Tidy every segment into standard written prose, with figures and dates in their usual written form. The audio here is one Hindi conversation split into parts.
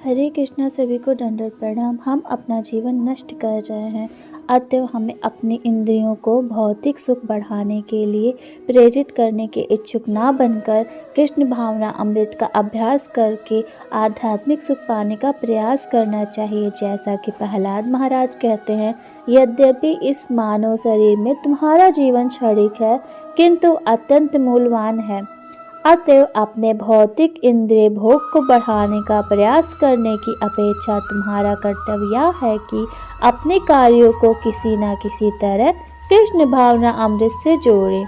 हरे कृष्णा, सभी को दंडवत प्रणाम। हम अपना जीवन नष्ट कर रहे हैं, अतएव हमें अपनी इंद्रियों को भौतिक सुख बढ़ाने के लिए प्रेरित करने के इच्छुक ना बनकर कृष्ण भावना अमृत का अभ्यास करके आध्यात्मिक सुख पाने का प्रयास करना चाहिए। जैसा कि प्रहलाद महाराज कहते हैं, यद्यपि इस मानव शरीर में तुम्हारा जीवन क्षणिक है, किंतु अत्यंत मूल्यवान है। अतएव अपने भौतिक इंद्रिय भोग को बढ़ाने का प्रयास करने की अपेक्षा तुम्हारा कर्तव्य यह है कि अपने कार्यों को किसी न किसी तरह कृष्ण भावना अमृत से जोड़ें।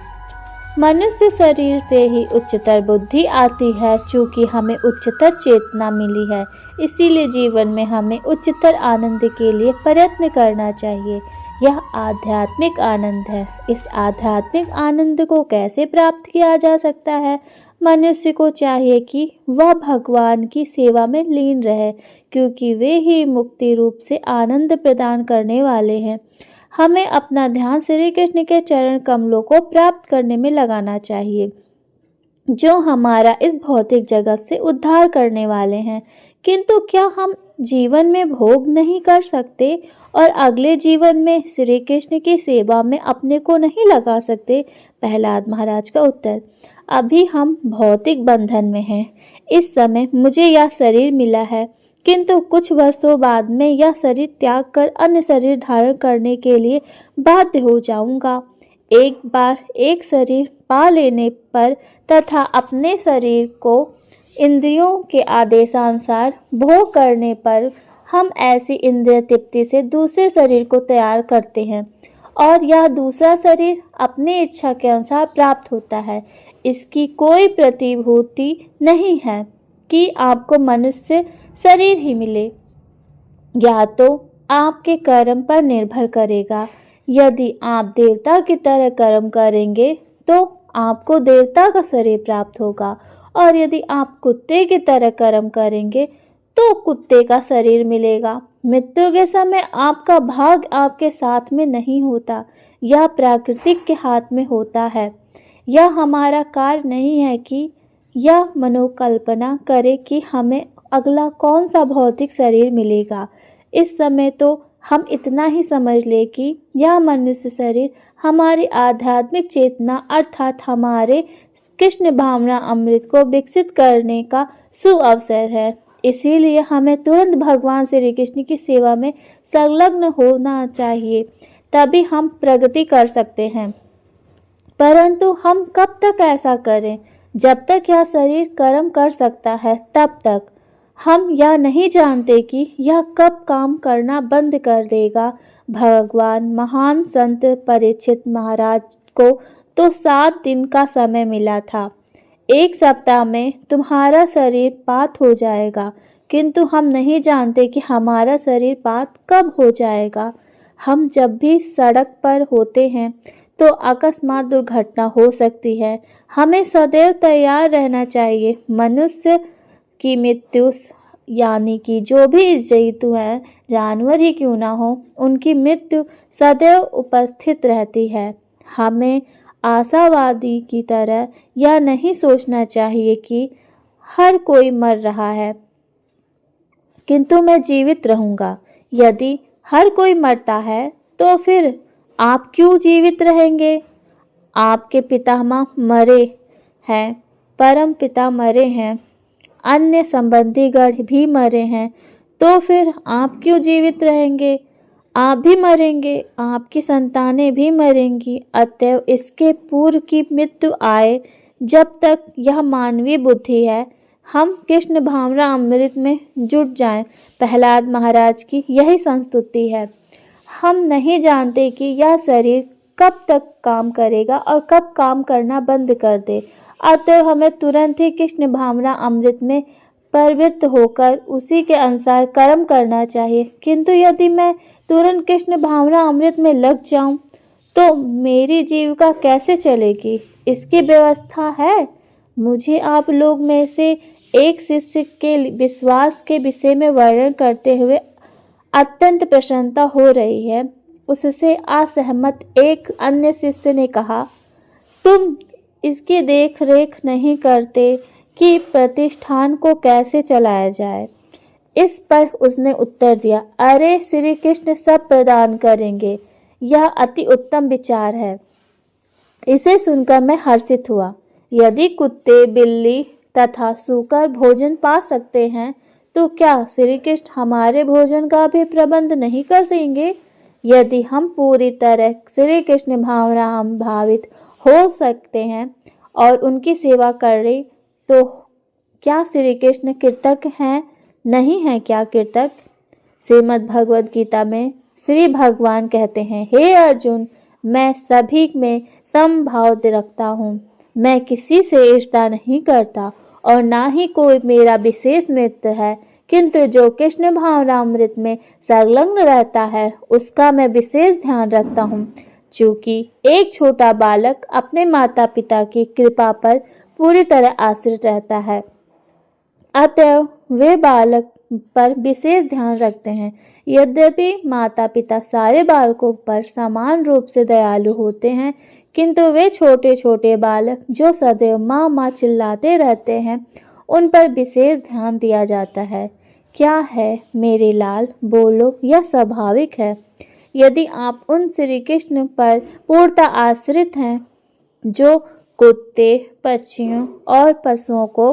मनुष्य शरीर से ही उच्चतर बुद्धि आती है। चूँकि हमें उच्चतर चेतना मिली है, इसीलिए जीवन में हमें उच्चतर आनंद के लिए प्रयत्न करना चाहिए। यह आध्यात्मिक आनंद है। इस आध्यात्मिक आनंद को कैसे प्राप्त किया जा सकता है? मनुष्य को चाहिए कि वह भगवान की सेवा में लीन रहे, क्योंकि वे ही मुक्ति रूप से आनंद प्रदान करने वाले हैं। हमें अपना ध्यान श्री कृष्ण के चरण कमलों को प्राप्त करने में लगाना चाहिए, जो हमारा इस भौतिक जगत से उद्धार करने वाले हैं। किंतु क्या हम जीवन में भोग नहीं कर सकते और अगले जीवन में श्री कृष्ण की सेवा में अपने को नहीं लगा सकते? प्रहलाद महाराज का उत्तर, अभी हम भौतिक बंधन में हैं। इस समय मुझे यह शरीर मिला है, किंतु कुछ वर्षों बाद मैं यह शरीर त्याग कर अन्य शरीर धारण करने के लिए बाध्य हो जाऊंगा। एक बार एक शरीर पा लेने पर तथा अपने शरीर को इंद्रियों के आदेशानुसार भोग करने पर हम ऐसी इंद्रिय तृप्ति से दूसरे शरीर को तैयार करते हैं और यह दूसरा शरीर अपनी इच्छा के अनुसार प्राप्त होता है। इसकी कोई प्रतिभूति नहीं है कि आपको मनुष्य शरीर ही मिले, या तो आपके कर्म पर निर्भर करेगा। यदि आप देवता की तरह कर्म करेंगे तो आपको देवता का शरीर प्राप्त होगा, और यदि आप कुत्ते की तरह कर्म करेंगे तो कुत्ते का शरीर मिलेगा। मृत्यु के समय आपका भाग आपके साथ में नहीं होता, यह प्राकृतिक के हाथ में होता है। यह हमारा कार्य नहीं है कि यह मनोकल्पना करे कि हमें अगला कौन सा भौतिक शरीर मिलेगा। इस समय तो हम इतना ही समझ ले कि यह मनुष्य शरीर हमारी आध्यात्मिक चेतना अर्थात हमारे कृष्ण भावना अमृत को विकसित करने का सुअवसर है। इसीलिए हमें तुरंत भगवान श्री कृष्ण की सेवा में संलग्न होना चाहिए, तभी हम प्रगति कर सकते हैं। परंतु हम कब तक ऐसा करें? जब तक यह शरीर कर्म कर सकता है तब तक। हम यह नहीं जानते कि यह कब काम करना बंद कर देगा। भगवान महान संत परीक्षित महाराज को तो 7 दिन का समय मिला था। 1 सप्ताह में तुम्हारा शरीर पात हो जाएगा, किंतु हम नहीं जानते कि हमारा शरीर पात कब हो जाएगा। हम जब भी सड़क पर होते हैं तो अकस्मात दुर्घटना हो सकती है। हमें सदैव तैयार रहना चाहिए। मनुष्य की मृत्यु यानी कि जो भी जंतु हैं, जानवर ही क्यों ना हो, उनकी मृत्यु सदैव उपस्थित रहती है। हमें आशावादी की तरह यह नहीं सोचना चाहिए कि हर कोई मर रहा है किंतु मैं जीवित रहूंगा। यदि हर कोई मरता है तो फिर आप क्यों जीवित रहेंगे? आपके पितामह मरे हैं, परम पिता मरे हैं, अन्य संबंधीगण भी मरे हैं, तो फिर आप क्यों जीवित रहेंगे? आप भी मरेंगे, आपकी संतानें भी मरेंगी। अतएव इसके पूर्व की मृत्यु आए, जब तक यह मानवीय बुद्धि है, हम कृष्ण भावना अमृत में जुट जाएं। प्रहलाद महाराज की यही संस्तुति है। हम नहीं जानते कि यह शरीर कब तक काम करेगा और कब काम करना बंद कर दे। अतः हमें तुरंत ही कृष्ण भावना अमृत में प्रवृत्त होकर उसी के अनुसार कर्म करना चाहिए। किंतु यदि मैं तुरंत कृष्ण भावना अमृत में लग जाऊं तो मेरी जीविका कैसे चलेगी? इसकी व्यवस्था है? मुझे आप लोग में से एक शिष्य के विश्वास के विषय में वर्णन करते हुए अत्यंत प्रसन्नता हो रही है। उससे असहमत एक अन्य शिष्य ने कहा, तुम इसकी देख रेख नहीं करते कि प्रतिष्ठान को कैसे चलाया जाए। इस पर उसने उत्तर दिया, अरे श्री कृष्ण सब प्रदान करेंगे, यह अति उत्तम विचार है। इसे सुनकर मैं हर्षित हुआ। यदि कुत्ते, बिल्ली तथा सूकर भोजन पा सकते हैं तो क्या श्री कृष्ण हमारे भोजन का भी प्रबंध नहीं कर सकेंगे? यदि हम पूरी तरह श्री कृष्ण भावना भावित हो सकते हैं और उनकी सेवा करें तो क्या श्री कृष्ण कृतज्ञ हैं? नहीं है क्या कृतज्ञ? श्रीमद् भगवद गीता में श्री भगवान कहते हैं, हे अर्जुन, मैं सभी में समभाव रखता हूँ। मैं किसी से ईर्ष्या नहीं करता और ना ही कोई मेरा विशेष मित्र है, किंतु जो कृष्ण भावनामृत में संलग्न रहता है उसका मैं विशेष ध्यान रखता हूँ। चूंकि एक छोटा बालक अपने माता पिता की कृपा पर पूरी तरह आश्रित रहता है, अतएव वे बालक पर विशेष ध्यान रखते हैं। यद्यपि माता पिता सारे बालकों पर समान रूप से दयालु होते हैं, किंतु वे छोटे छोटे बालक जो सदैव माँ माँ चिल्लाते रहते हैं, उन पर विशेष ध्यान दिया जाता है। क्या है मेरे लाल, बोलो, यह स्वाभाविक है। यदि आप उन श्री कृष्ण पर पूर्णतः आश्रित हैं जो कुत्ते, पक्षियों और पशुओं को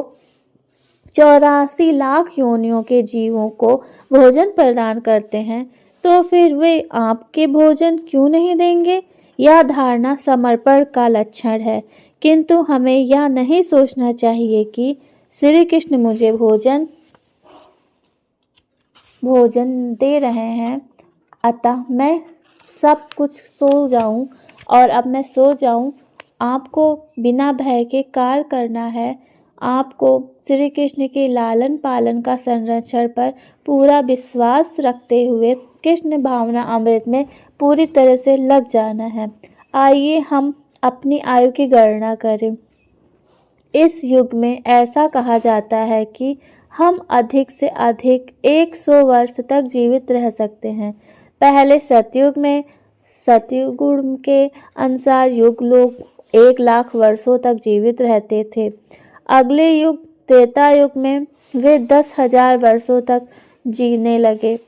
84 लाख योनियों के जीवों को भोजन प्रदान करते हैं, तो फिर वे आपके भोजन क्यों नहीं देंगे? यह धारणा समर्पण का लक्षण है, किंतु हमें यह नहीं सोचना चाहिए कि श्री कृष्ण मुझे भोजन दे रहे हैं, अतः मैं सब कुछ सो जाऊं और अब मैं सो जाऊं। आपको बिना भय के कार्य करना है। आपको श्री कृष्ण के लालन पालन का संरक्षण पर पूरा विश्वास रखते हुए कृष्ण भावना अमृत में पूरी तरह से लग जाना है। आइए हम अपनी आयु की गणना करें। इस युग में ऐसा कहा जाता है कि हम अधिक से अधिक 100 वर्ष तक जीवित रह सकते हैं। पहले सतयुग में सतयुग के अनुसार युग लोग 1 लाख वर्षों तक जीवित रहते थे। अगले युग त्रेता युग में वे 10,000 वर्षों तक जीने लगे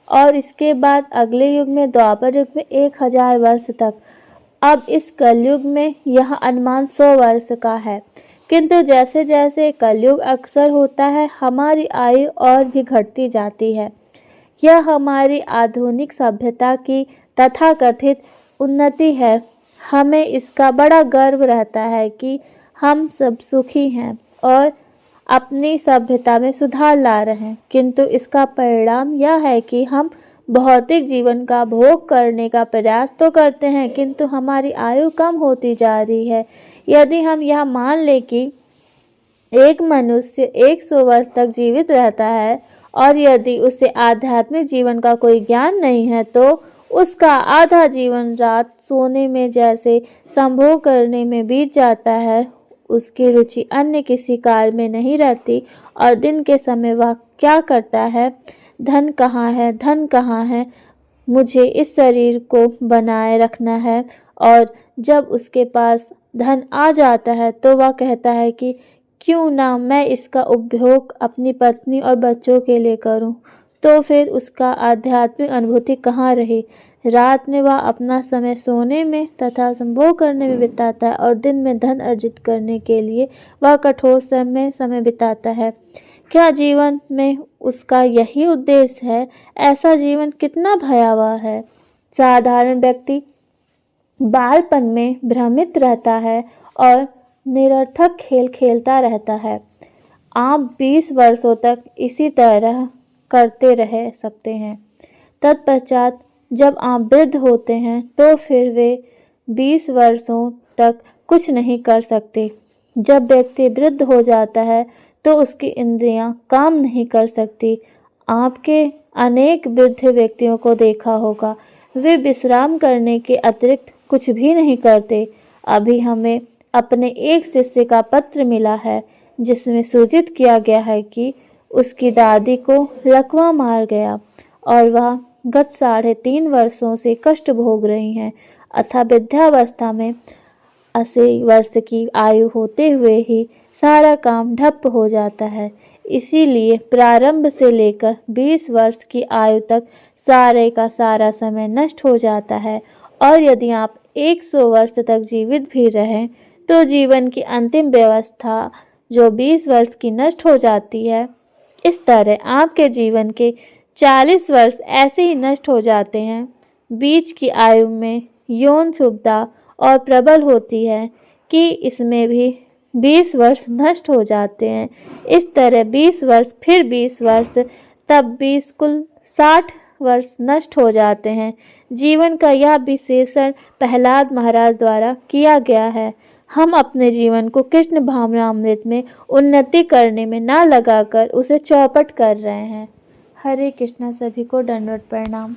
और इसके बाद अगले युग में द्वापर युग में 1000 वर्ष तक। अब इस कलयुग में यह अनुमान 100 वर्ष का है, किंतु जैसे जैसे कलयुग अक्सर होता है हमारी आयु और भी घटती जाती है। यह हमारी आधुनिक सभ्यता की तथाकथित उन्नति है। हमें इसका बड़ा गर्व रहता है कि हम सब सुखी हैं और अपनी सभ्यता में सुधार ला रहे हैं, किंतु इसका परिणाम यह है कि हम भौतिक जीवन का भोग करने का प्रयास तो करते हैं, किंतु हमारी आयु कम होती जा रही है। यदि हम यह मान लें कि एक मनुष्य 100 वर्ष तक जीवित रहता है और यदि उसे आध्यात्मिक जीवन का कोई ज्ञान नहीं है तो उसका आधा जीवन रात सोने में जैसे संभोग करने में बीत जाता है। उसकी रुचि अन्य किसी कार्य में नहीं रहती और दिन के समय वह क्या करता है, धन कहाँ है, धन कहाँ है, मुझे इस शरीर को बनाए रखना है। और जब उसके पास धन आ जाता है तो वह कहता है कि क्यों ना मैं इसका उपभोग अपनी पत्नी और बच्चों के लिए करूं। तो फिर उसका आध्यात्मिक अनुभूति कहाँ रही। रात में वह अपना समय सोने में तथा संभोग करने में बिताता है और दिन में धन अर्जित करने के लिए वह कठोर समय बिताता है। क्या जीवन में उसका यही उद्देश्य है? ऐसा जीवन कितना भयावह है। साधारण व्यक्ति बालपन में भ्रमित रहता है और निरर्थक खेल खेलता रहता है। आप 20 वर्षों तक इसी तरह करते रह सकते हैं। तत्पश्चात जब आप वृद्ध होते हैं तो फिर वे 20 वर्षों तक कुछ नहीं कर सकते। जब व्यक्ति वृद्ध हो जाता है तो उसकी इंद्रियां काम नहीं कर सकती। आपके अनेक वृद्ध व्यक्तियों को देखा होगा, वे विश्राम करने के अतिरिक्त कुछ भी नहीं करते। अभी हमें अपने एक शिष्य का पत्र मिला है जिसमें सूचित किया गया है कि उसकी दादी को लकवा मार गया और वह गत 3.5 वर्षों से कष्ट भोग रही हैं। अतः वृद्धावस्था में 80 वर्ष की आयु होते हुए ही सारा काम ठप हो जाता है। इसीलिए प्रारंभ से लेकर 20 वर्ष की आयु तक सारे का सारा समय नष्ट हो जाता है, और यदि आप 100 वर्ष तक जीवित भी रहें तो जीवन की अंतिम व्यवस्था जो 20 वर्ष की नष्ट हो जाती है। इस तरह आपके जीवन के 40 वर्ष ऐसे ही नष्ट हो जाते हैं। बीच की आयु में यौन सुविधा और प्रबल होती है कि इसमें भी 20 वर्ष नष्ट हो जाते हैं। इस तरह 20 वर्ष फिर 20 वर्ष, तब 20 कुल 60 वर्ष नष्ट हो जाते हैं। जीवन का यह विश्लेषण प्रहलाद महाराज द्वारा किया गया है। हम अपने जीवन को कृष्ण भावनामृत में उन्नति करने में ना लगाकर उसे चौपट कर रहे हैं। हरे कृष्णा। सभी को दंडवत प्रणाम।